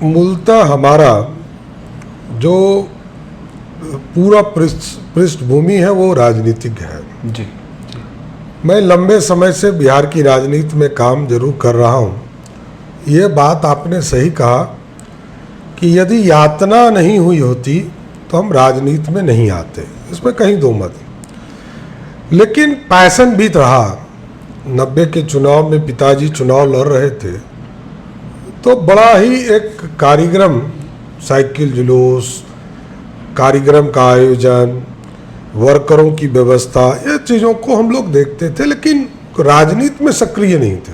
मूलतः हमारा जो पूरा पृष्ठभूमि है वो राजनीतिक है। जी। मैं लंबे समय से बिहार की राजनीति में काम जरूर कर रहा हूँ। ये बात आपने सही कहा कि यदि यातना नहीं हुई होती तो हम राजनीति में नहीं आते, इसमें कहीं दो मत। लेकिन पैशन भी रहा। 90 के चुनाव में पिताजी चुनाव लड़ रहे थे तो बड़ा ही एक कार्यक्रम, साइकिल जुलूस, कार्यक्रम का आयोजन, वर्करों की व्यवस्था, ये चीज़ों को हम लोग देखते थे, लेकिन राजनीति में सक्रिय नहीं थे।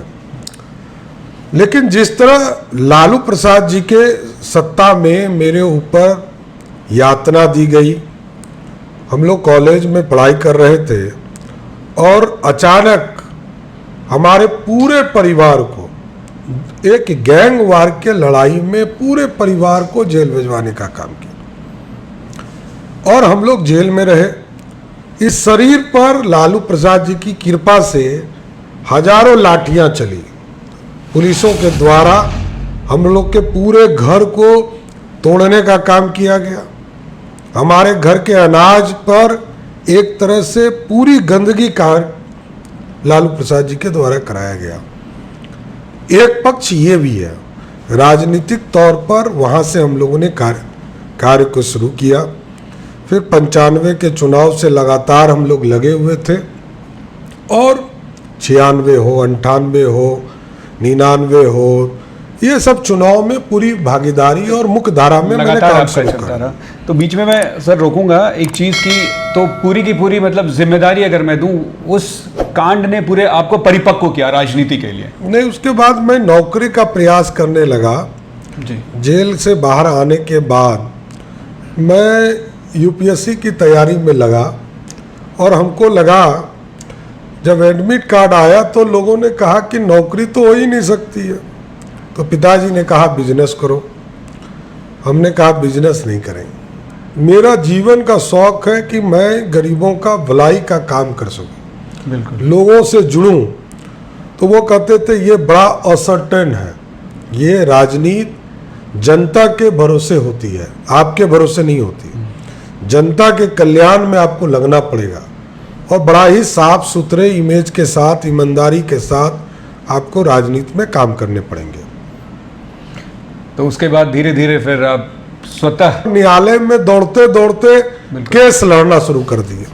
लेकिन जिस तरह लालू प्रसाद जी के सत्ता में मेरे ऊपर यातना दी गई, हम लोग कॉलेज में पढ़ाई कर रहे थे और अचानक हमारे पूरे परिवार को एक गैंग वार के लड़ाई में पूरे परिवार को जेल भिजवाने का काम किया और हम लोग जेल में रहे। इस शरीर पर लालू प्रसाद जी की कृपा से हजारों लाठियां चली पुलिसों के द्वारा। हम लोग के पूरे घर को तोड़ने का काम किया गया। हमारे घर के अनाज पर एक तरह से पूरी गंदगी का लालू प्रसाद जी के द्वारा कराया गया। एक पक्ष ये भी है, राजनीतिक तौर पर वहाँ से हम लोगों ने कार्य को शुरू किया। फिर 95 के चुनाव से लगातार हम लोग लगे हुए थे और 96 हो, 98 हो, 99 हो, ये सब चुनाव में पूरी भागीदारी और मुख्य धारा में मैंने काम शुरू करा। तो बीच में मैं सर रोकूंगा एक चीज़ की, तो पूरी की पूरी मतलब जिम्मेदारी अगर मैं दूं, उस कांड ने पूरे आपको परिपक्व किया राजनीति के लिए? नहीं, उसके बाद मैं नौकरी का प्रयास करने लगा। जी। जेल से बाहर आने के बाद मैं यूपीएससी की तैयारी में लगा और हमको लगा, जब एडमिट कार्ड आया तो लोगों ने कहा कि नौकरी तो हो ही नहीं सकती है। तो पिताजी ने कहा बिजनेस करो। हमने कहा बिजनेस नहीं करेंगे। मेरा जीवन का शौक है कि मैं गरीबों का भलाई का काम कर सकूं, बिल्कुल, लोगों से जुड़ूं। तो वो कहते थे ये बड़ा असर्टेन है, ये राजनीति जनता के भरोसे होती है, आपके भरोसे नहीं होती। जनता के कल्याण में आपको लगना पड़ेगा और बड़ा ही साफ सुथरे इमेज के साथ, ईमानदारी के साथ आपको राजनीति में काम करने पड़ेंगे। तो उसके बाद धीरे धीरे फिर आप स्वतः न्यायालय में दौड़ते दौड़ते केस लड़ना शुरू कर दिए।